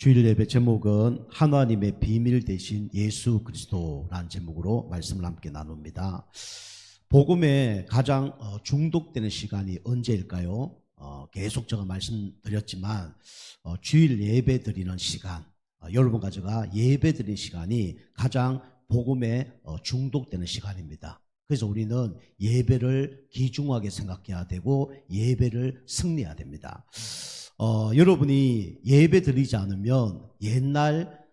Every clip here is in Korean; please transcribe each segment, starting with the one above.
주일 예배 제목은 하나님의 비밀 대신 예수 그리스도라는 제목으로 말씀을 함께 나눕니다. 복음에 가장 중독되는 시간이 언제일까요? 계속 제가 말씀드렸지만 주일 예배 드리는 시간, 여러분과 제가 예배 드리는 시간이 가장 복음에 중독되는 시간입니다. 그래서 우리는 예배를 귀중하게 생각해야 되고 예배를 승리해야 됩니다. 여러분이 예배 드리지 않으면 옛날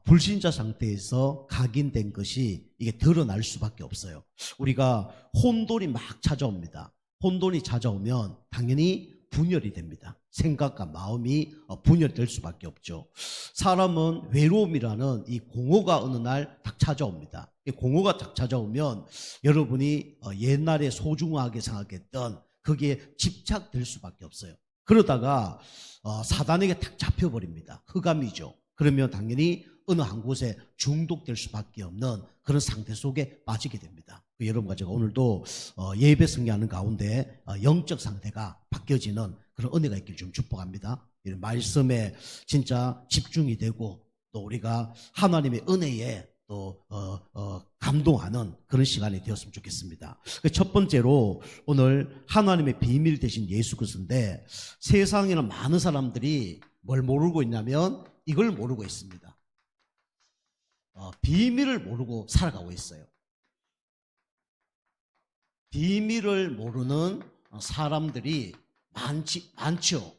불신자 상태에서 각인된 것이 이게 드러날 수밖에 없어요. 우리가 혼돈이 막 찾아옵니다. 혼돈이 찾아오면 당연히 분열이 됩니다. 생각과 마음이 분열될 수밖에 없죠. 사람은 외로움이라는 이 공허가 어느 날 딱 찾아옵니다. 이 공허가 딱 찾아오면 여러분이 옛날에 소중하게 생각했던 거기에 집착될 수밖에 없어요. 그러다가 사단에게 탁 잡혀버립니다. 흑암이죠. 그러면 당연히 어느 한 곳에 중독될 수밖에 없는 그런 상태 속에 빠지게 됩니다. 여러분과 제가 오늘도 예배 승리하는 가운데 영적 상태가 바뀌어지는 그런 은혜가 있길 좀 축복합니다. 이런 말씀에 진짜 집중이 되고 또 우리가 하나님의 은혜에 또 감동하는 그런 시간이 되었으면 좋겠습니다. 첫 번째로 오늘 하나님의 비밀 대신 예수 그리스도인데, 세상에는 많은 사람들이 뭘 모르고 있냐면 이걸 모르고 있습니다. 비밀을 모르고 살아가고 있어요. 비밀을 모르는 사람들이 많죠.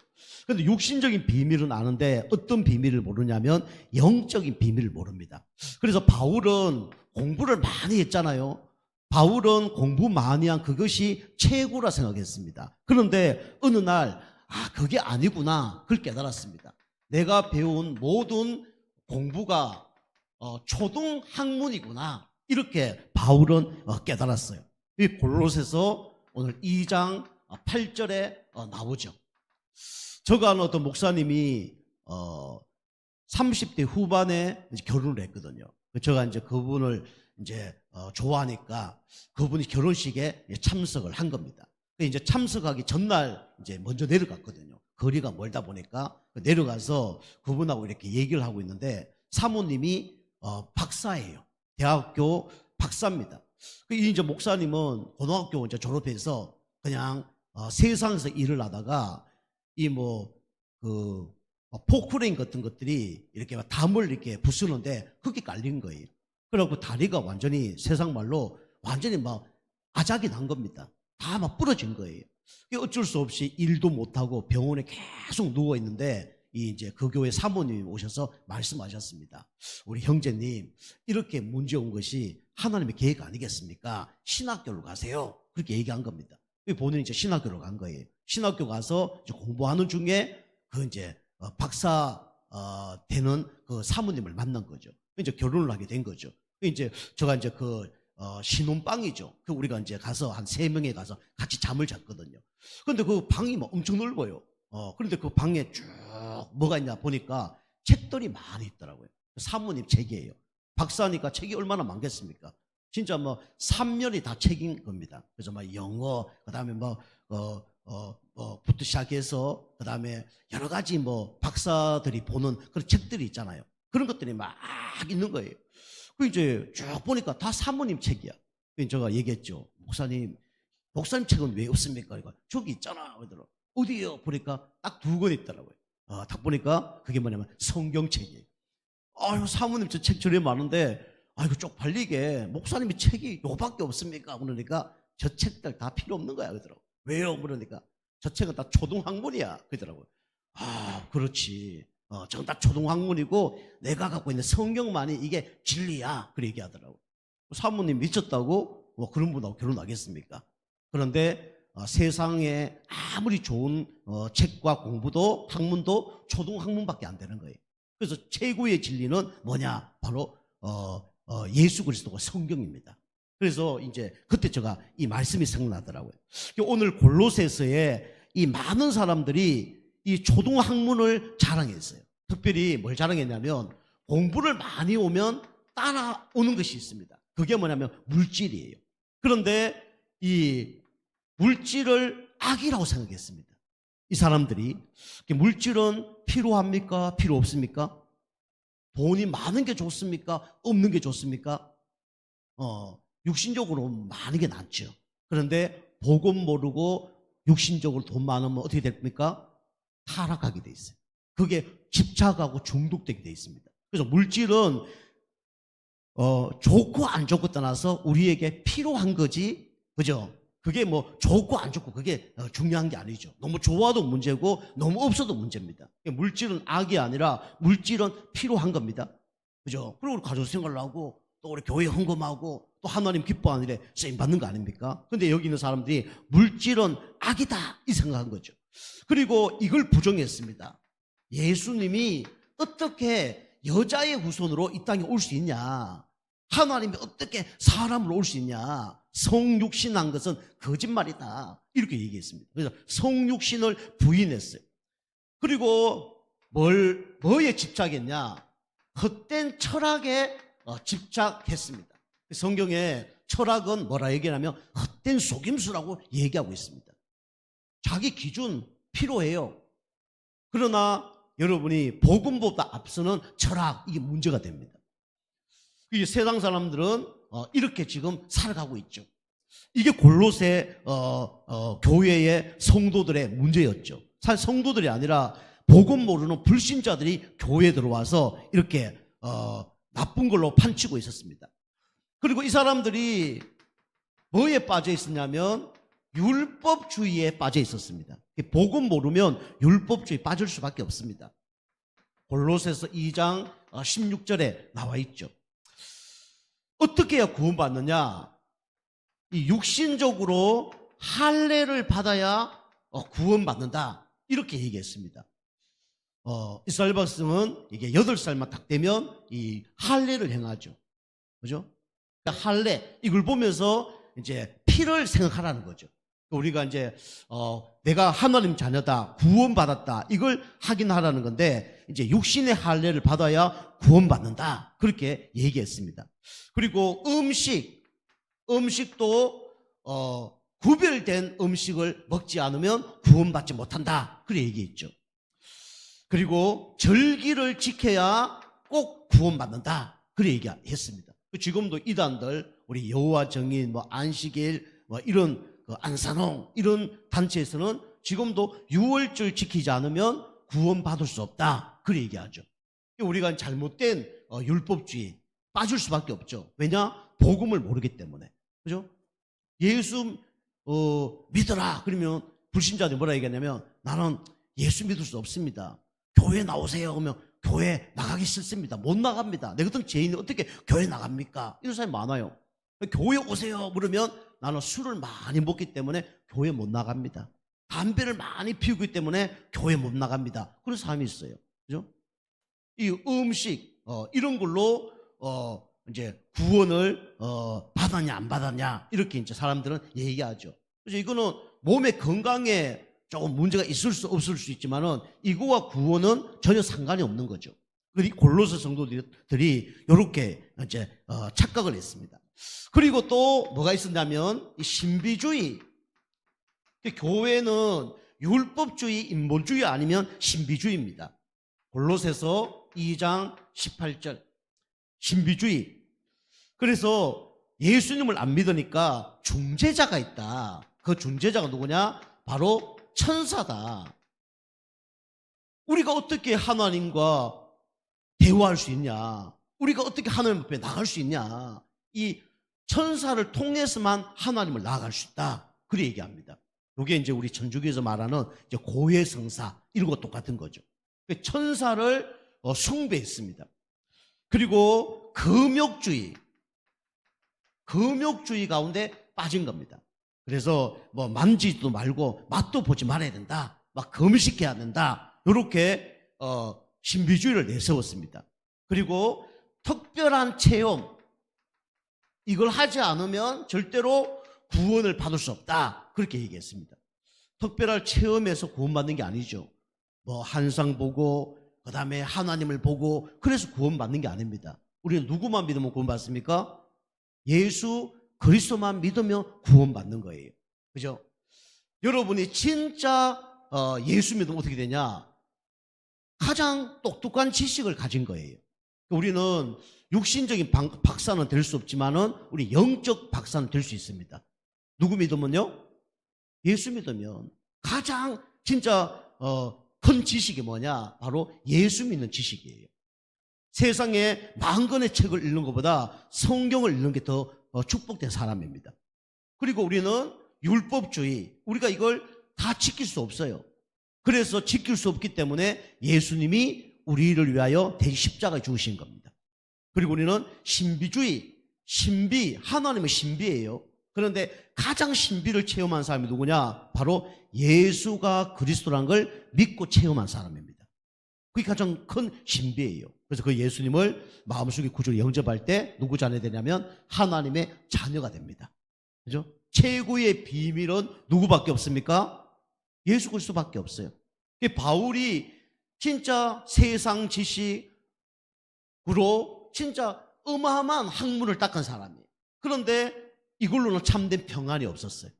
그런데 육신적인 비밀은 아는데 어떤 비밀을 모르냐면 영적인 비밀을 모릅니다. 그래서 바울은 공부를 많이 했잖아요. 바울은 공부 많이 한 그것이 최고라 생각했습니다. 그런데 어느 날 그게 아니구나, 그걸 깨달았습니다. 내가 배운 모든 공부가 초등 학문이구나, 이렇게 바울은 깨달았어요. 이 골로새서 오늘 2장 8절에 나오죠. 저가 아는 어떤 목사님이 30대 후반에 이제 결혼을 했거든요. 제가 이제 그분을 이제 좋아하니까 그분이 결혼식에 참석을 한 겁니다. 이제 참석하기 전날 이제 먼저 내려갔거든요. 거리가 멀다 보니까 내려가서 그분하고 이렇게 얘기를 하고 있는데, 사모님이 박사예요. 대학교 박사입니다. 이제 목사님은 고등학교 이제 졸업해서 그냥 세상에서 일을 하다가 포크레인 같은 것들이 이렇게 담을 이렇게 부수는데 그게 깔린 거예요. 그래갖고 다리가 완전히 세상 말로 완전히 막 아작이 난 겁니다. 다 막 부러진 거예요. 어쩔 수 없이 일도 못하고 병원에 계속 누워 있는데 이제 그 교회 사모님이 오셔서 말씀하셨습니다. 우리 형제님, 이렇게 문제 온 것이 하나님의 계획 아니겠습니까? 신학교로 가세요. 그렇게 얘기한 겁니다. 본인이 이제 신학교로 간 거예요. 신학교 가서 이제 공부하는 중에 이제 박사 되는 그 사모님을 만난 거죠. 이제 결혼을 하게 된 거죠. 이제 제가 이제 신혼방이죠. 우리가 이제 가서 한 3명에 가서 같이 잠을 잤거든요. 그런데 그 방이 막 엄청 넓어요. 그런데 그 방에 쭉 뭐가 있냐 보니까 책들이 많이 있더라고요. 사모님 책이에요. 박사니까 책이 얼마나 많겠습니까? 진짜 3년이 다 책인 겁니다. 그래서 영어, 그 다음에 부터 시작해서 그 다음에 여러 가지 박사들이 보는 그런 책들이 있잖아요. 그런 것들이 막 있는 거예요. 이제 쭉 보니까 다 사모님 책이야. 제가 얘기했죠. 목사님 책은 왜 없습니까? 그러니까 저기 있잖아. 그러더라고요. 어디요? 보니까 딱 2권 있더라고요. 딱 보니까 그게 뭐냐면 성경책이에요. 사모님 저 책 저리 많은데 이거 쪽팔리게 목사님이 책이 요밖에 없습니까? 그러니까 저 책들 다 필요 없는 거야. 그러더라고요. 왜요? 그러니까 저 책은 다 초등학문이야. 그러더라고요. 그렇지. 저건 다 초등학문이고 내가 갖고 있는 성경만이 이게 진리야. 그렇게 얘기하더라고요. 사모님 미쳤다고 그런 분하고 결혼하겠습니까? 그런데 세상에 아무리 좋은 책과 공부도 학문도 초등학문밖에 안 되는 거예요. 그래서 최고의 진리는 뭐냐? 바로 예수 그리스도가 성경입니다. 그래서 이제 그때 제가 이 말씀이 생각나더라고요. 오늘 골로새서에 이 많은 사람들이 이 초등학문을 자랑했어요. 특별히 뭘 자랑했냐면 공부를 많이 오면 따라오는 것이 있습니다. 그게 뭐냐면 물질이에요. 그런데 이 물질을 악이라고 생각했습니다. 이 사람들이 물질은 필요합니까? 필요 없습니까? 돈이 많은 게 좋습니까? 없는 게 좋습니까? 육신적으로 많은 게 낫죠. 그런데 복음 모르고 육신적으로 돈 많으면 어떻게 됩니까? 타락하게 돼 있어요. 그게 집착하고 중독되게 돼 있습니다. 그래서 물질은 좋고 안 좋고 떠나서 우리에게 필요한 거지, 그죠? 그게 뭐 좋고 안 좋고 그게 중요한 게 아니죠. 너무 좋아도 문제고 너무 없어도 문제입니다. 물질은 악이 아니라 물질은 필요한 겁니다. 그죠? 그리고 우리 가족 생활을 하고 또 우리 교회 헌금하고 또 하나님 기뻐하는 일에 쓰임 받는 거 아닙니까? 근데 여기 있는 사람들이 물질은 악이다 이 생각한 거죠. 그리고 이걸 부정했습니다. 예수님이 어떻게 여자의 후손으로 이 땅에 올 수 있냐? 하나님이 어떻게 사람으로 올 수 있냐? 성육신한 것은 거짓말이다. 이렇게 얘기했습니다. 그래서 성육신을 부인했어요. 그리고 뭐에 집착했냐? 헛된 철학에 집착했습니다. 성경에 철학은 뭐라 얘기하냐면 헛된 속임수라고 얘기하고 있습니다. 자기 기준 필요해요. 그러나 여러분이 복음보다 앞서는 철학, 이게 문제가 됩니다. 이 세상 사람들은 이렇게 지금 살아가고 있죠. 이게 골로새 교회의 성도들의 문제였죠. 사실 성도들이 아니라 복음 모르는 불신자들이 교회에 들어와서 이렇게 나쁜 걸로 판치고 있었습니다. 그리고 이 사람들이 뭐에 빠져 있었냐면 율법주의에 빠져 있었습니다. 복음 모르면 율법주의 빠질 수밖에 없습니다. 골로새서 2장 16절에 나와 있죠. 어떻게 해야 구원받느냐? 이 육신적으로 할례를 받아야 구원받는다. 이렇게 얘기했습니다. 이스라엘 백성은 이게 8살만 딱 되면 이 할례를 행하죠. 그죠? 할례, 이걸 보면서 이제 피를 생각하라는 거죠. 우리가 이제 내가 하나님 자녀다, 구원받았다, 이걸 확인하라는 건데 이제 육신의 할례를 받아야 구원받는다, 그렇게 얘기했습니다. 그리고 음식도 구별된 음식을 먹지 않으면 구원받지 못한다, 그렇게 얘기했죠. 그리고 절기를 지켜야 꼭 구원받는다, 그렇게 얘기했습니다. 지금도 이단들, 우리 여호와 증인, 뭐 안식일, 뭐 이런 안산홍 이런 단체에서는 지금도 유월절 지키지 않으면 구원받을 수 없다, 그렇게 얘기하죠. 우리가 잘못된 율법주의 빠질 수밖에 없죠. 왜냐? 복음을 모르기 때문에. 그죠? 예수 믿어라 그러면 불신자들이 뭐라 얘기하냐면 나는 예수 믿을 수 없습니다. 교회 나오세요 그러면 교회 나가기 싫습니다. 못 나갑니다. 내 같은 죄인이 어떻게 교회 나갑니까? 이런 사람이 많아요. 교회 오세요 그러면 나는 술을 많이 먹기 때문에 교회 못 나갑니다. 담배를 많이 피우기 때문에 교회 못 나갑니다. 그런 사람이 있어요. 그죠? 이 음식 이런 걸로 이제 구원을 받았냐 안 받았냐 이렇게 이제 사람들은 얘기하죠. 그래서 이거는 몸의 건강에 조금 문제가 있을 수 없을 수 있지만은 이거와 구원은 전혀 상관이 없는 거죠. 그리고 골로새 성도들이 이렇게 이제 착각을 했습니다. 그리고 또 뭐가 있었냐면 이 신비주의. 교회는 율법주의, 인본주의 아니면 신비주의입니다. 골로새서 2장 18절. 신비주의. 그래서 예수님을 안 믿으니까 중재자가 있다. 그 중재자가 누구냐? 바로 천사다. 우리가 어떻게 하나님과 대화할 수 있냐? 우리가 어떻게 하나님 앞에 나갈 수 있냐? 이 천사를 통해서만 하나님을 나아갈 수 있다. 그렇게 얘기합니다. 이게 이제 우리 천주교에서 말하는 이제 고해성사 이런 것 똑같은 거죠. 천사를 숭배했습니다. 그리고 금욕주의 가운데 빠진 겁니다. 그래서 뭐 만지지도 말고 맛도 보지 말아야 된다. 막 금식해야 된다. 이렇게 신비주의를 내세웠습니다. 그리고 특별한 체험, 이걸 하지 않으면 절대로 구원을 받을 수 없다, 그렇게 얘기했습니다. 특별한 체험에서 구원받는 게 아니죠. 뭐 한상 보고 그 다음에 하나님을 보고 그래서 구원받는 게 아닙니다. 우리는 누구만 믿으면 구원받습니까? 예수 그리스도만 믿으면 구원받는 거예요. 그죠? 여러분이 진짜 예수 믿으면 어떻게 되냐? 가장 똑똑한 지식을 가진 거예요. 우리는 육신적인 박사는 될 수 없지만은 우리 영적 박사는 될 수 있습니다. 누구 믿으면요? 예수 믿으면 가장 진짜 큰 지식이 뭐냐? 바로 예수 믿는 지식이에요. 세상에 만 권의 책을 읽는 것보다 성경을 읽는 게 더 축복된 사람입니다. 그리고 우리는 율법주의, 우리가 이걸 다 지킬 수 없어요. 그래서 지킬 수 없기 때문에 예수님이 우리를 위하여 십자가에 죽으신 겁니다. 그리고 우리는 신비주의, 신비, 하나님은 신비예요. 그런데 가장 신비를 체험한 사람이 누구냐? 바로 예수가 그리스도라는 걸 믿고 체험한 사람입니다. 그게 가장 큰 신비예요. 그래서 그 예수님을 마음속에 구주로 영접할 때 누구 자녀 되냐면 하나님의 자녀가 됩니다. 그죠? 최고의 비밀은 누구밖에 없습니까? 예수 그리스도밖에 없어요. 바울이 진짜 세상 지식으로 진짜 어마어마한 학문을 닦은 사람이에요. 그런데 이걸로는 참된 평안이 없었어요.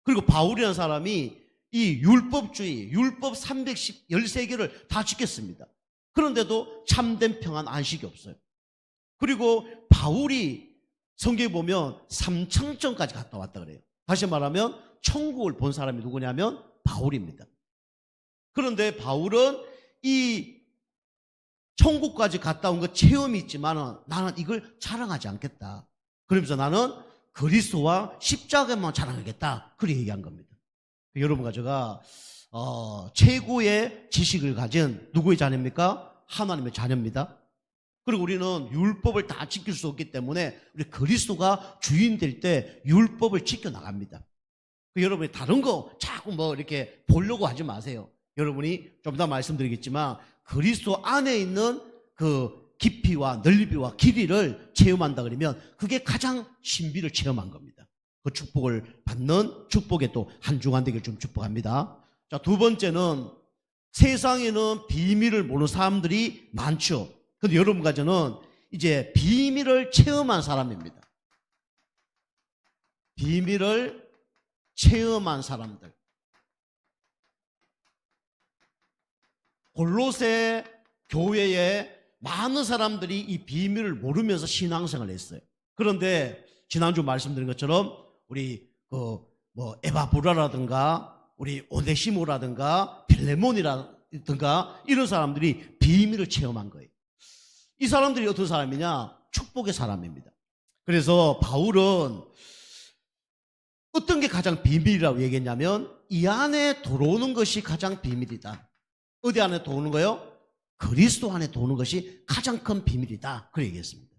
그리고 바울이라는 사람이 이 율법주의, 율법 313개를 다 지켰습니다. 그런데도 참된 평안, 안식이 없어요. 그리고 바울이 성경에 보면 삼청천까지 갔다 왔다 그래요. 다시 말하면 천국을 본 사람이 누구냐면 바울입니다. 그런데 바울은 이 천국까지 갔다 온 거 체험이 있지만 나는 이걸 자랑하지 않겠다. 그러면서 나는 그리스도와 십자가만 자랑하겠다. 그렇게 얘기한 겁니다. 여러분과 제가 최고의 지식을 가진 누구의 자녀입니까? 하나님의 자녀입니다. 그리고 우리는 율법을 다 지킬 수 없기 때문에 우리 그리스도가 주인 될 때 율법을 지켜나갑니다. 여러분이 다른 거 자꾸 이렇게 보려고 하지 마세요. 여러분이 좀 더 말씀드리겠지만 그리스도 안에 있는 그 깊이와 넓이와 길이를 체험한다 그러면 그게 가장 신비를 체험한 겁니다. 그 축복을 받는 축복에 또 한 주간 되길 좀 축복합니다. 자, 두 번째는 세상에는 비밀을 모르는 사람들이 많죠. 근데 여러분과 저는 이제 비밀을 체험한 사람입니다. 비밀을 체험한 사람들. 골로새 교회에 많은 사람들이 이 비밀을 모르면서 신앙생활을 했어요. 그런데 지난주 말씀드린 것처럼 우리 에바브라라든가 우리 오네시모라든가 필레몬이라든가 이런 사람들이 비밀을 체험한 거예요. 이 사람들이 어떤 사람이냐? 축복의 사람입니다. 그래서 바울은 어떤 게 가장 비밀이라고 얘기했냐면 이 안에 들어오는 것이 가장 비밀이다. 어디 안에 들어오는 거요? 그리스도 안에 들어오는 것이 가장 큰 비밀이다. 그렇게 얘기했습니다.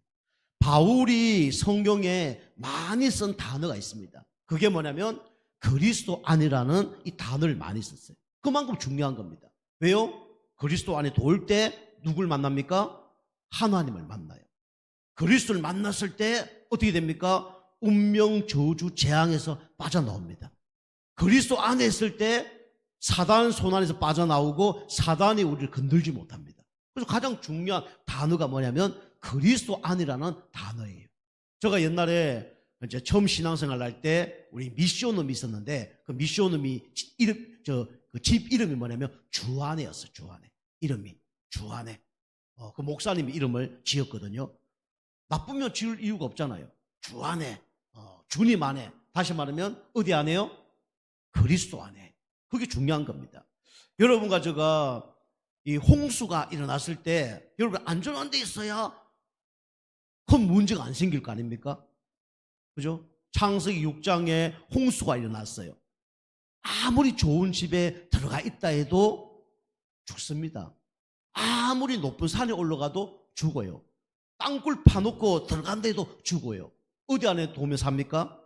바울이 성경에 많이 쓴 단어가 있습니다. 그게 뭐냐면 그리스도 안이라는 이 단어를 많이 썼어요. 그만큼 중요한 겁니다. 왜요? 그리스도 안에 들어올 때 누굴 만납니까? 하나님을 만나요. 그리스도를 만났을 때 어떻게 됩니까? 운명, 저주, 재앙에서 빠져나옵니다. 그리스도 안에 있을 때 사단 손 안에서 빠져나오고 사단이 우리를 건들지 못합니다. 그래서 가장 중요한 단어가 뭐냐면 그리스도 안이라는 단어예요. 제가 옛날에 이제 처음 신앙생활 할 때 우리 미시오놈이 있었는데 그 미시오놈이 그 집 이름이 뭐냐면 주안에였어요. 주안에. 이름이 주안에. 그 목사님이 이름을 지었거든요. 나쁘면 지을 이유가 없잖아요. 주 안에, 주님 안에. 다시 말하면 어디 안에요? 그리스도 안에. 그게 중요한 겁니다. 여러분과 제가 이 홍수가 일어났을 때 여러분 안전한 데 있어야 큰 문제가 안 생길 거 아닙니까? 그죠? 창세기 6장에 홍수가 일어났어요. 아무리 좋은 집에 들어가 있다 해도 죽습니다. 아무리 높은 산에 올라가도 죽어요. 땅굴 파놓고 들어간다 해도 죽어요. 어디 안에 도우면 삽니까?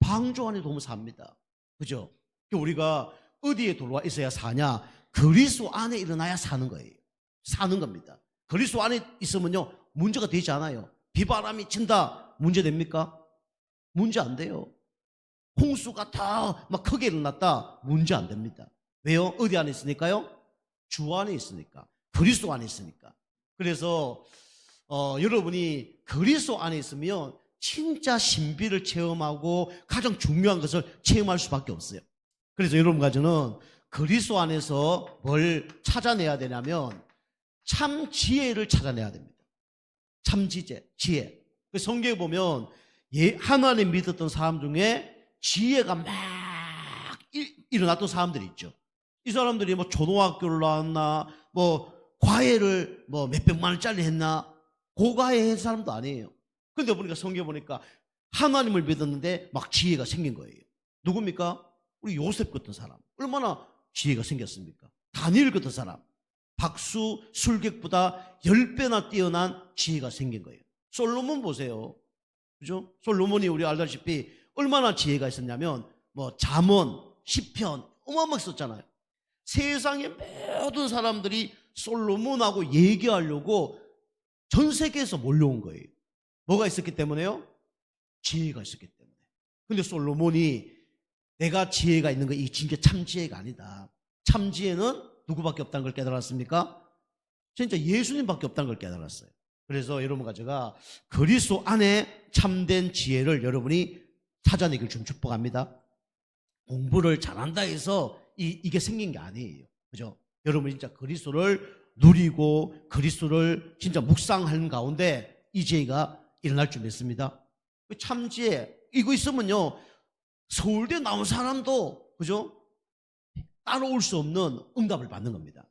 방주 안에 도우면 삽니다. 그죠? 우리가 어디에 들어와 있어야 사냐? 그리스도 안에 일어나야 사는 거예요. 사는 겁니다. 그리스도 안에 있으면요 문제가 되지 않아요. 비바람이 친다 문제 됩니까? 문제 안 돼요. 홍수가 다 막 크게 일어났다 문제 안 됩니다. 왜요? 어디 안에 있으니까요? 주 안에 있으니까. 그리스도 안에 있으니까. 그래서 여러분이 그리스도 안에 있으면 진짜 신비를 체험하고 가장 중요한 것을 체험할 수밖에 없어요. 그래서 여러분과 저는 그리스도 안에서 뭘 찾아내야 되냐면 참 지혜를 찾아내야 됩니다. 참 지혜. 성경에 보면 하나님 믿었던 사람 중에 지혜가 막 일어났던 사람들이 있죠. 이 사람들이 뭐 초등학교를 나왔나, 뭐 과외를 뭐 몇백만 원짜리 했나, 고과외 한 사람도 아니에요. 근데 보니까 성경에 보니까 하나님을 믿었는데 막 지혜가 생긴 거예요. 누굽니까? 우리 요셉 같은 사람. 얼마나 지혜가 생겼습니까? 다니엘 같은 사람. 박수, 술객보다 10배나 뛰어난 지혜가 생긴 거예요. 솔로몬 보세요. 그죠? 솔로몬이 우리 알다시피 얼마나 지혜가 있었냐면 뭐 잠언, 시편 어마어마하게 썼잖아요. 세상의 모든 사람들이 솔로몬하고 얘기하려고 전 세계에서 몰려온 거예요. 뭐가 있었기 때문에요? 지혜가 있었기 때문에. 근데 솔로몬이 내가 지혜가 있는 거 이 진짜 참 지혜가 아니다. 참 지혜는 누구밖에 없다는 걸 깨달았습니까? 진짜 예수님밖에 없다는 걸 깨달았어요. 그래서 여러분과 제가 그리스도 안에 참된 지혜를 여러분이 찾아내길 좀 축복합니다. 공부를 잘한다 해서 이게 생긴 게 아니에요. 그죠? 여러분이 진짜 그리스도를 누리고 그리스도를 진짜 묵상하는 가운데 이 지혜가 일어날 줄 믿습니다. 참 지혜 이거 있으면요 서울대 나온 사람도 그죠? 따라올 수 없는 응답을 받는 겁니다.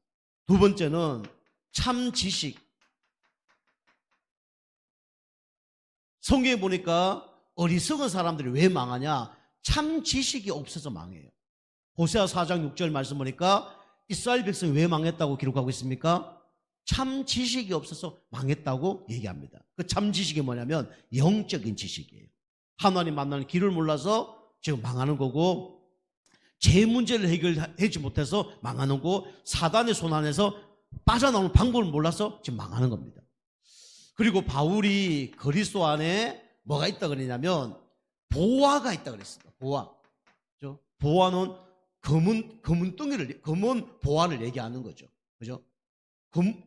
두 번째는 참 지식. 성경에 보니까 어리석은 사람들이 왜 망하냐? 참 지식이 없어서 망해요. 호세아 4장 6절 말씀 보니까 이스라엘 백성이 왜 망했다고 기록하고 있습니까? 참 지식이 없어서 망했다고 얘기합니다. 그 참 지식이 뭐냐면 영적인 지식이에요. 하나님 만나는 길을 몰라서 지금 망하는 거고, 제 문제를 해결하지 못해서 망하는 거고, 사단의 손 안에서 빠져나오는 방법을 몰라서 지금 망하는 겁니다. 그리고 바울이 그리스도 안에 뭐가 있다 그러냐면 보화가 있다 그랬습니다. 보화. 그죠? 보화는 검은 보화를 얘기하는 거죠. 그죠?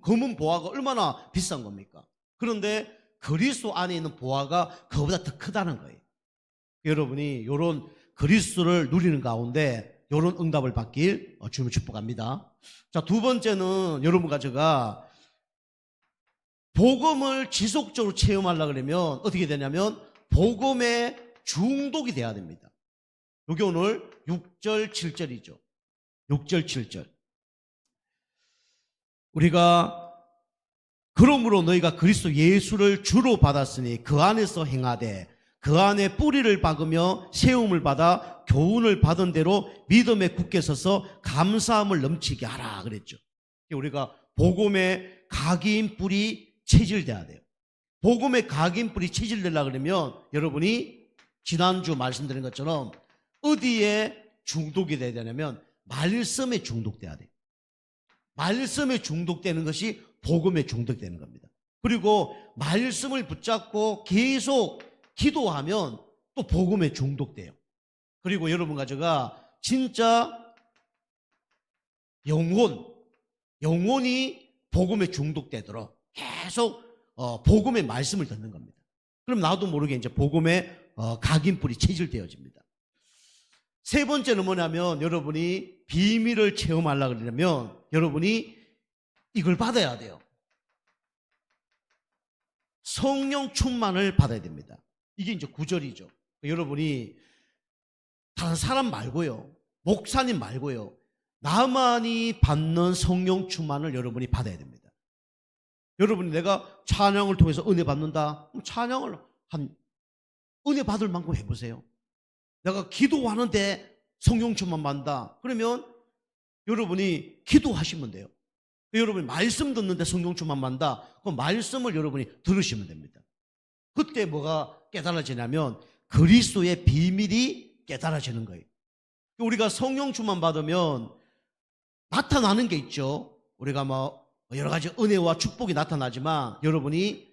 검은 보화가 얼마나 비싼 겁니까? 그런데 그리스도 안에 있는 보화가 그거보다 더 크다는 거예요. 여러분이 이런 그리스도를 누리는 가운데 이런 응답을 받길 주님을 축복합니다. 자, 두 번째는 여러분과 제가 복음을 지속적으로 체험하려고 그러면 어떻게 되냐면 복음에 중독이 돼야 됩니다. 여기 오늘 6절 7절이죠. 6절 7절. 우리가 그러므로 너희가 그리스도 예수를 주로 받았으니 그 안에서 행하되 그 안에 뿌리를 박으며 세움을 받아 교훈을 받은 대로 믿음에 굳게 서서 감사함을 넘치게 하라 그랬죠. 우리가 복음의 각인 뿌리 체질돼야 돼요. 복음의 각인 뿌리 체질되려고 그러면 여러분이 지난주 말씀드린 것처럼 어디에 중독이 돼야 되냐면 말씀에 중독돼야 돼요. 말씀에 중독되는 것이 복음에 중독되는 겁니다. 그리고 말씀을 붙잡고 계속 기도하면 또 복음에 중독돼요. 그리고 여러분과 제가 진짜 영혼이 복음에 중독되도록 계속 복음의 말씀을 듣는 겁니다. 그럼 나도 모르게 이제 복음의 각인뿔이 체질되어집니다. 세 번째는 뭐냐면 여러분이 비밀을 체험하려고 그러면 여러분이 이걸 받아야 돼요. 성령 충만을 받아야 됩니다. 이게 이제 9절이죠. 여러분이 다른 사람 말고요, 목사님 말고요, 나만이 받는 성령 충만을 여러분이 받아야 됩니다. 여러분이 내가 찬양을 통해서 은혜 받는다, 그럼 찬양을 은혜 받을 만큼 해보세요. 내가 기도하는데 성령 충만 받는다, 그러면 여러분이 기도하시면 돼요. 여러분이 말씀 듣는데 성령 충만 받는다, 그 말씀을 여러분이 들으시면 됩니다. 그때 뭐가 깨달아지냐면 그리스도의 비밀이 깨달아지는 거예요. 우리가 성령 충만 받으면 나타나는 게 있죠. 우리가 뭐 여러 가지 은혜와 축복이 나타나지만 여러분이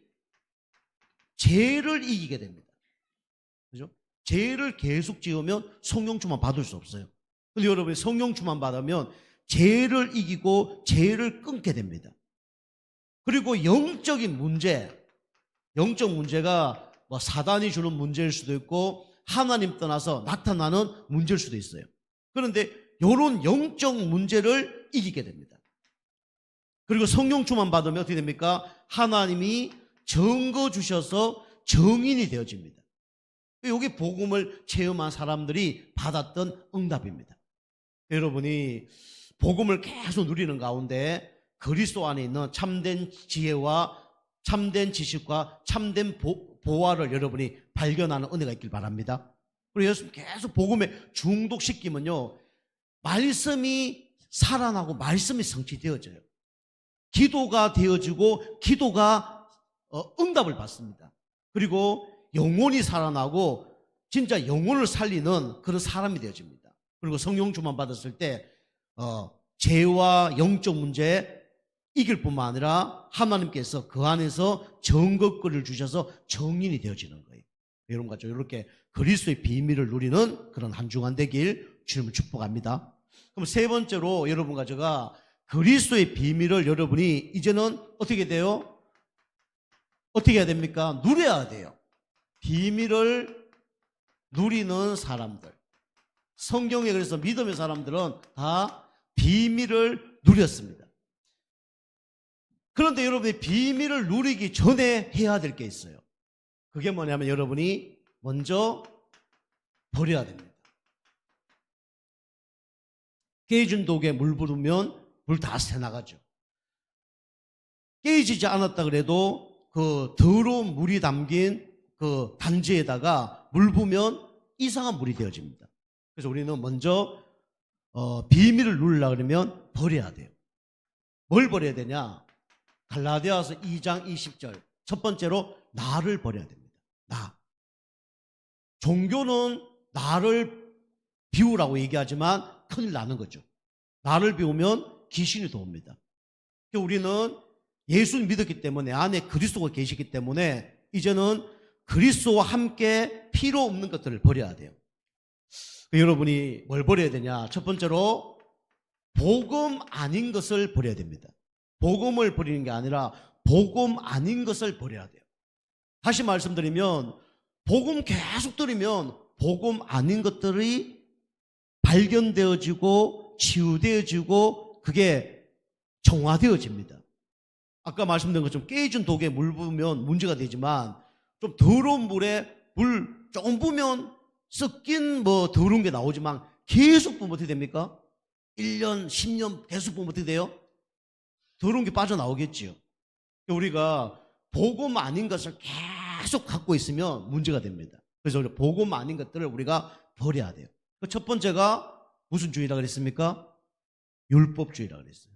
죄를 이기게 됩니다. 그죠? 죄를 계속 지으면 성령 충만 받을 수 없어요. 근데 여러분이 성령 충만 받으면 죄를 이기고 죄를 끊게 됩니다. 그리고 영적 문제가 뭐 사단이 주는 문제일 수도 있고 하나님 떠나서 나타나는 문제일 수도 있어요. 그런데 이런 영적 문제를 이기게 됩니다. 그리고 성령 충만 받으면 어떻게 됩니까? 하나님이 증거 주셔서 정인이 되어집니다. 이게 복음을 체험한 사람들이 받았던 응답입니다. 여러분이 복음을 계속 누리는 가운데 그리스도 안에 있는 참된 지혜와 참된 지식과 참된 보화를 여러분이 발견하는 은혜가 있길 바랍니다. 그리고 예수님 계속 복음에 중독시키면요, 말씀이 살아나고 말씀이 성취되어져요. 기도가 되어지고 기도가 응답을 받습니다. 그리고 영혼이 살아나고 진짜 영혼을 살리는 그런 사람이 되어집니다. 그리고 성령 충만 받았을 때 죄와 영적 문제 이길 뿐만 아니라 하나님께서 그 안에서 정것거리를 주셔서 정인이 되어지는 거예요. 여러분 같죠? 이렇게 그리스도의 비밀을 누리는 그런 한 주간 되길 주님을 축복합니다. 그럼 세 번째로 여러분과 제가 그리스도의 비밀을 여러분이 이제는 어떻게 돼요? 어떻게 해야 됩니까? 누려야 돼요. 비밀을 누리는 사람들. 성경에 그래서 믿음의 사람들은 다 비밀을 누렸습니다. 그런데 여러분이 비밀을 누리기 전에 해야 될 게 있어요. 그게 뭐냐면 여러분이 먼저 버려야 됩니다. 깨진 독에 물 부으면 물 다 새나가죠. 깨지지 않았다 그래도 그 더러운 물이 담긴 그 단지에다가 물 부으면 이상한 물이 되어집니다. 그래서 우리는 먼저 비밀을 누리려고 그러면 버려야 돼요. 뭘 버려야 되냐? 갈라디아서 2장 20절 첫 번째로 나를 버려야 됩니다. 나. 종교는 나를 비우라고 얘기하지만 큰일 나는 거죠. 나를 비우면 귀신이 도옵니다. 우리는 예수를 믿었기 때문에 안에 그리스도가 계시기 때문에 이제는 그리스도와 함께 필요 없는 것들을 버려야 돼요. 여러분이 뭘 버려야 되냐? 첫 번째로 복음 아닌 것을 버려야 됩니다. 복음을 버리는 게 아니라 복음 아닌 것을 버려야 돼요. 다시 말씀드리면 복음 계속 들으면 복음 아닌 것들이 발견되어지고 치유되어지고 그게 정화되어집니다. 아까 말씀드린 것처럼 깨진 독에 물 부으면 문제가 되지만 좀 더러운 물에 물 조금 부으면 섞인 더러운 게 나오지만 계속 부으면 어떻게 됩니까? 1년, 10년 계속 부으면 어떻게 돼요? 더러운 게 빠져나오겠지요. 우리가 복음 아닌 것을 계속 갖고 있으면 문제가 됩니다. 그래서 우리 복음 아닌 것들을 우리가 버려야 돼요. 첫 번째가 무슨 주의라 그랬습니까? 율법주의라 그랬어요.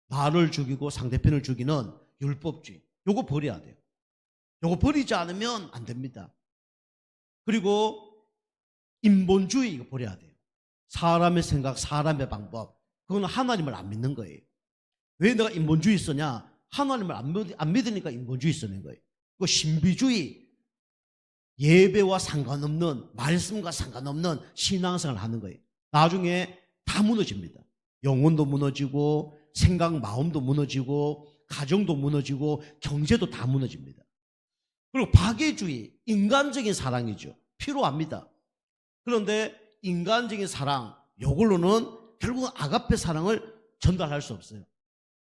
나를 죽이고 상대편을 죽이는 율법주의. 요거 버려야 돼요. 요거 버리지 않으면 안 됩니다. 그리고 인본주의 이거 버려야 돼요. 사람의 생각, 사람의 방법. 그건 하나님을 안 믿는 거예요. 왜 내가 인본주의 쓰냐? 하나님을 안 믿으니까 인본주의 쓰는 거예요. 그 신비주의, 예배와 상관없는, 말씀과 상관없는 신앙생활을 하는 거예요. 나중에 다 무너집니다. 영혼도 무너지고 생각, 마음도 무너지고 가정도 무너지고 경제도 다 무너집니다. 그리고 박애주의, 인간적인 사랑이죠. 필요합니다. 그런데 인간적인 사랑, 이걸로는 결국은 아가페 사랑을 전달할 수 없어요.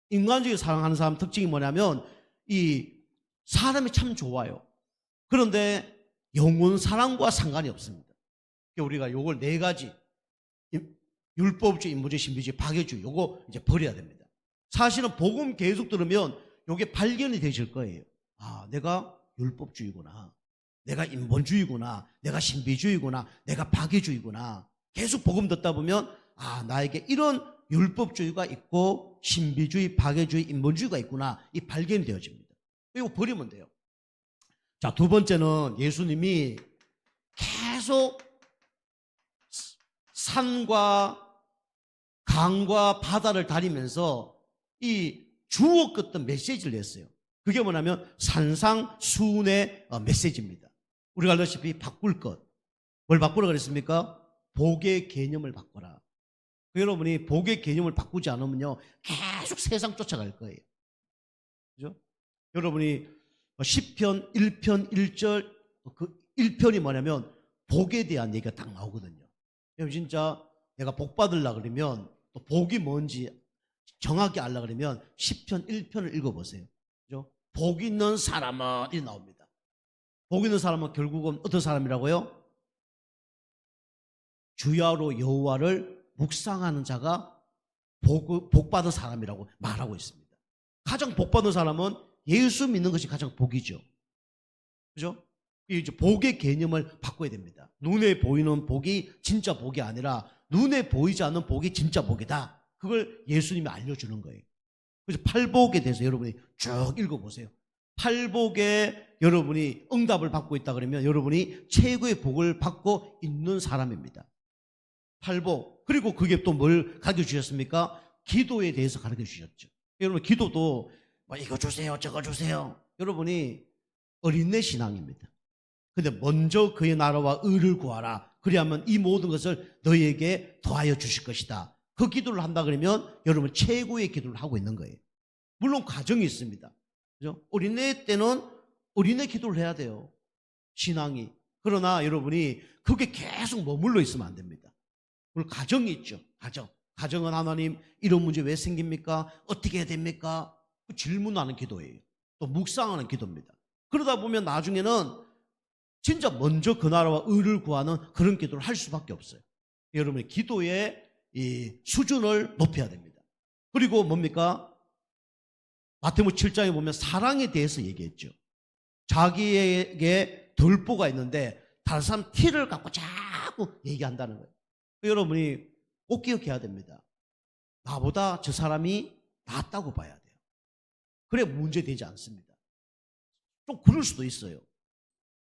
인간적인 사랑하는 사람 특징이 뭐냐면 이 사람이 참 좋아요. 그런데 영혼 사랑과 상관이 없습니다. 우리가 요걸 네 가지 율법주의, 인본주의, 신비주의, 박애주의 요거 이제 버려야 됩니다. 사실은 복음 계속 들으면 요게 발견이 되실 거예요. 아, 내가 율법주의구나. 내가 인본주의구나. 내가 신비주의구나. 내가 박애주의구나. 계속 복음 듣다 보면 아, 나에게 이런 율법주의가 있고 신비주의, 박애주의, 인본주의가 있구나. 이 발견이 되어집니다. 이거 버리면 돼요. 자, 두 번째는 예수님이 계속 산과 강과 바다를 다니면서 이 주옥 같은 메시지를 냈어요. 그게 뭐냐면 산상수훈의 메시지입니다. 우리가 알다시피 바꿀 것. 뭘 바꾸라 그랬습니까? 복의 개념을 바꿔라. 여러분이 복의 개념을 바꾸지 않으면요 계속 세상 쫓아갈 거예요. 그죠? 여러분이 시편 1편 1절 그 1편이 뭐냐면 복에 대한 얘기가 딱 나오거든요. 진짜 내가 복 받으려 그러면 또 복이 뭔지 정확히 알려 그러면 시편 1편을 읽어보세요. 그죠? 복 있는 사람은 이 나옵니다. 복 있는 사람은 결국은 어떤 사람이라고요? 주야로 여호와를 묵상하는 자가 복 받은 사람이라고 말하고 있습니다. 가장 복 받은 사람은 예수 믿는 것이 가장 복이죠. 그죠? 이제 복의 개념을 바꿔야 됩니다. 눈에 보이는 복이 진짜 복이 아니라 눈에 보이지 않는 복이 진짜 복이다. 그걸 예수님이 알려주는 거예요. 그래서 팔복에 대해서 여러분이 쭉 읽어보세요. 팔복에 여러분이 응답을 받고 있다 그러면 여러분이 최고의 복을 받고 있는 사람입니다. 팔복. 그리고 그게 또 뭘 가르쳐 주셨습니까? 기도에 대해서 가르쳐 주셨죠. 여러분 기도도 뭐 이거 주세요 저거 주세요. 여러분이 어린애 신앙입니다. 근데 먼저 그의 나라와 의를 구하라. 그리하면 이 모든 것을 너희에게 더하여 주실 것이다. 그 기도를 한다 그러면 여러분 최고의 기도를 하고 있는 거예요. 물론 과정이 있습니다. 그죠? 어린애 때는 어린애 기도를 해야 돼요. 신앙이. 그러나 여러분이 그게 계속 머물러 있으면 안 됩니다. 물론 가정이 있죠. 가정은 하나님 이런 문제 왜 생깁니까? 어떻게 해야 됩니까? 그 질문하는 기도예요. 또 묵상하는 기도입니다. 그러다 보면 나중에는 진짜 먼저 그 나라와 의를 구하는 그런 기도를 할 수밖에 없어요. 여러분의 기도의 이 수준을 높여야 됩니다. 그리고 뭡니까? 마태복음 7장에 보면 사랑에 대해서 얘기했죠. 자기에게 덜보가 있는데 다른 사람 티를 갖고 자꾸 얘기한다는 거예요. 여러분이 꼭 기억해야 됩니다. 나보다 저 사람이 낫다고 봐야 돼요. 그래 문제되지 않습니다. 좀 그럴 수도 있어요.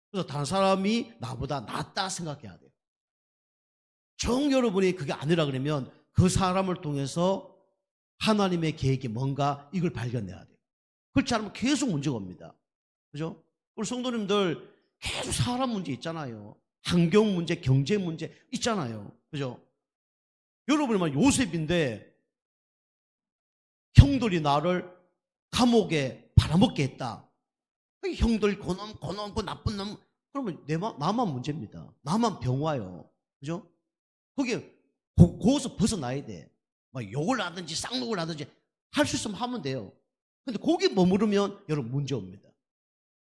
그래서 다른 사람이 나보다 낫다 생각해야 돼요. 정 여러분이 그게 아니라 그러면 그 사람을 통해서 하나님의 계획이 뭔가 이걸 발견해야 돼요. 그렇지 않으면 계속 문제가 옵니다. 그죠? 우리 성도님들 계속 사람 문제 있잖아요. 환경 문제, 경제 문제 있잖아요. 그죠? 여러분이 막 요셉인데 형들이 나를 감옥에 팔아먹게 했다. 형들 고놈, 그 나쁜 놈. 그러면 나만 문제입니다. 나만 병와요. 그죠? 거기에 거기서 벗어나야 돼. 막 욕을 하든지 쌍욕을 하든지 할 수 있으면 하면 돼요. 근데 거기 머무르면 여러분 문제 옵니다.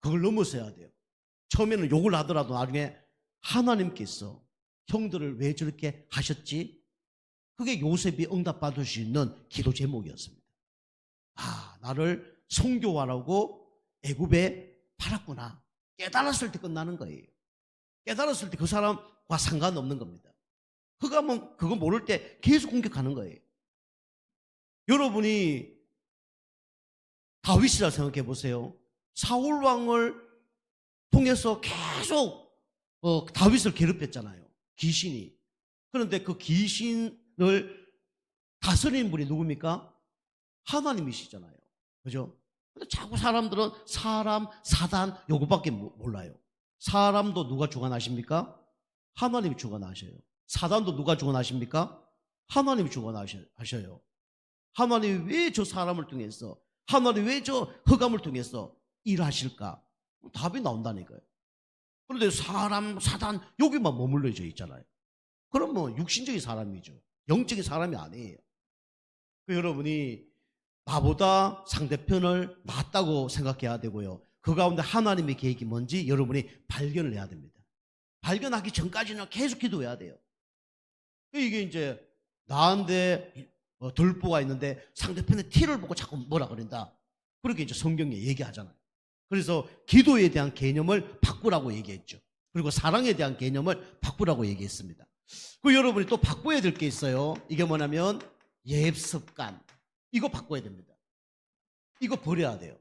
그걸 넘어서야 돼요. 처음에는 욕을 하더라도 나중에 하나님께서 형들을 왜 저렇게 하셨지? 그게 요셉이 응답받을 수 있는 기도 제목이었습니다. 아, 나를 성교하라고 애굽에 팔았구나. 깨달았을 때 끝나는 거예요. 깨달았을 때 그 사람과 상관없는 겁니다. 그거 모를 때 계속 공격하는 거예요. 여러분이 다윗이라 생각해 보세요. 사울 왕을 통해서 계속 다윗을 괴롭혔잖아요. 귀신이. 그런데 그 귀신을 다스리는 분이 누굽니까? 하나님이시잖아요. 그죠? 근데 자꾸 사람들은 사람, 사단 요거밖에 몰라요. 사람도 누가 주관하십니까? 하나님이 주관하셔요. 사단도 누가 주관하십니까? 하나님이 주관하셔요. 하나님이 왜 저 사람을 통해서, 하나님이 왜 저 흑암을 통해서 일하실까? 답이 나온다니까요. 그런데 사람, 사단 여기만 머물러져 있잖아요. 그럼 뭐 육신적인 사람이죠. 영적인 사람이 아니에요. 여러분이 나보다 상대편을 낫다고 생각해야 되고요. 그 가운데 하나님의 계획이 뭔지 여러분이 발견을 해야 됩니다. 발견하기 전까지는 계속 기도해야 돼요. 이게 이제 나한테 돌보가 있는데 상대편의 티를 보고 자꾸 뭐라 그런다. 그렇게 이제 성경에 얘기하잖아요. 그래서 기도에 대한 개념을 바꾸라고 얘기했죠. 그리고 사랑에 대한 개념을 바꾸라고 얘기했습니다. 그 여러분이 또 바꿔야 될 게 있어요. 이게 뭐냐면 예습관. 이거 바꿔야 됩니다. 이거 버려야 돼요.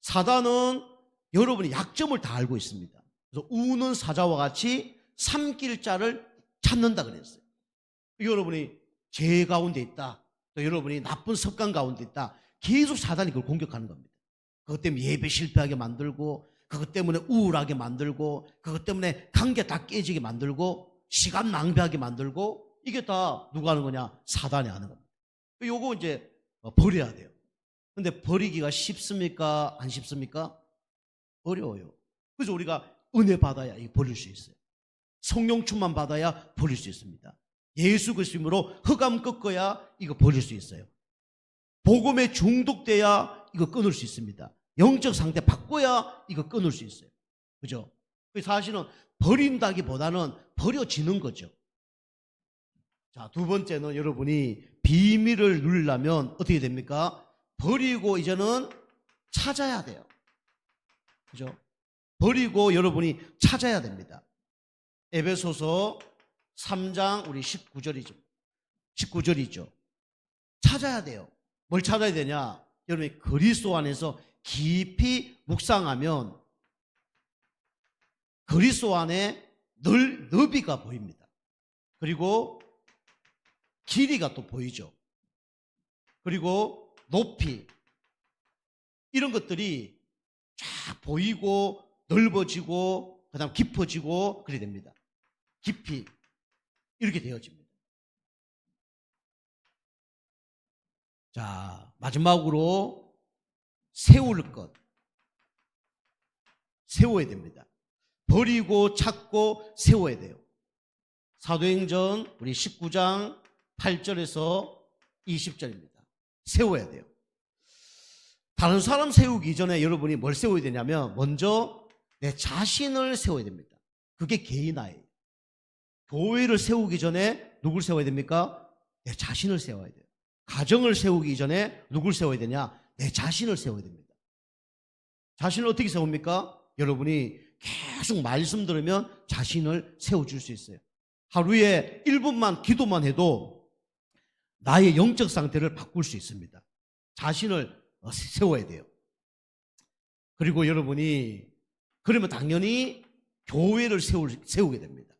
사단은 여러분이 약점을 다 알고 있습니다. 그래서 우는 사자와 같이 삼킬 자를 찾는다 그랬어요. 여러분이 죄 가운데 있다. 또 여러분이 나쁜 습관 가운데 있다. 계속 사단이 그걸 공격하는 겁니다. 그것 때문에 예배 실패하게 만들고, 그것 때문에 우울하게 만들고, 그것 때문에 관계 다 깨지게 만들고, 시간 낭비하게 만들고, 이게 다 누가 하는 거냐? 사단이 하는 겁니다. 요거 이제 버려야 돼요. 근데 버리기가 쉽습니까? 안 쉽습니까? 어려워요. 그래서 우리가 은혜 받아야 버릴 수 있어요. 성령 충만 받아야 버릴 수 있습니다. 예수 그리스도로 흑암 꺾어야 이거 버릴 수 있어요. 복음에 중독돼야 이거 끊을 수 있습니다. 영적 상태 바꿔야 이거 끊을 수 있어요. 그죠? 사실은 버린다기보다는 버려지는 거죠. 자, 두 번째는 여러분이 비밀을 누리려면 어떻게 됩니까? 버리고 이제는 찾아야 돼요. 그죠? 버리고 여러분이 찾아야 됩니다. 에베소서 3장 우리 19절이죠. 찾아야 돼요. 뭘 찾아야 되냐? 여러분이 그리스도 안에서 깊이 묵상하면 그리스도 안에 너비가 보입니다. 그리고 길이가 또 보이죠. 그리고 높이 이런 것들이 쫙 보이고 넓어지고 그다음 깊어지고 그래 됩니다. 깊이 이렇게 되어집니다. 자, 마지막으로 세울 것 세워야 됩니다. 버리고 찾고 세워야 돼요. 사도행전 우리 19장 8절에서 20절입니다. 세워야 돼요. 다른 사람 세우기 전에 여러분이 뭘 세워야 되냐면 먼저 내 자신을 세워야 됩니다. 그게 개인화예요. 교회를 세우기 전에 누굴 세워야 됩니까? 내 자신을 세워야 돼요. 가정을 세우기 전에 누굴 세워야 되냐? 내 자신을 세워야 됩니다. 자신을 어떻게 세웁니까? 여러분이 계속 말씀 들으면 자신을 세워줄 수 있어요. 하루에 1분만 기도만 해도 나의 영적 상태를 바꿀 수 있습니다. 자신을 세워야 돼요. 그리고 여러분이 그러면 당연히 교회를 세우게 됩니다.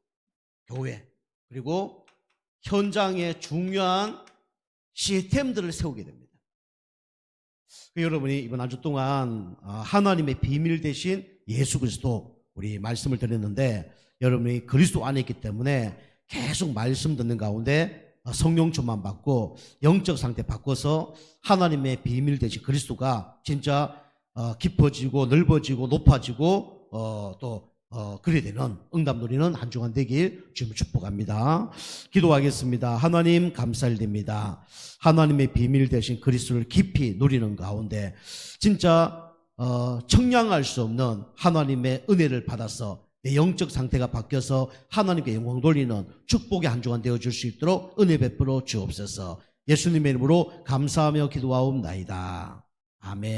교회. 그리고 현장에 중요한 시스템들을 세우게 됩니다. 여러분이 이번 한 주 동안 하나님의 비밀 대신 예수 그리스도 우리 말씀을 드렸는데 여러분이 그리스도 안에 있기 때문에 계속 말씀 듣는 가운데 성령 충만 받고 영적 상태 바꿔서 하나님의 비밀 대신 그리스도가 진짜 깊어지고 넓어지고 높아지고 또 그래 되는 응답 누리는 한 주간 되길 주님 축복합니다. 기도하겠습니다. 하나님 감사드립니다. 하나님의 비밀 대신 그리스도를 깊이 누리는 가운데 진짜 청량할 수 없는 하나님의 은혜를 받아서 내 영적 상태가 바뀌어서 하나님께 영광 돌리는 축복의 한 주간 되어줄 수 있도록 은혜 베풀어 주옵소서. 예수님의 이름으로 감사하며 기도하옵나이다. 아멘.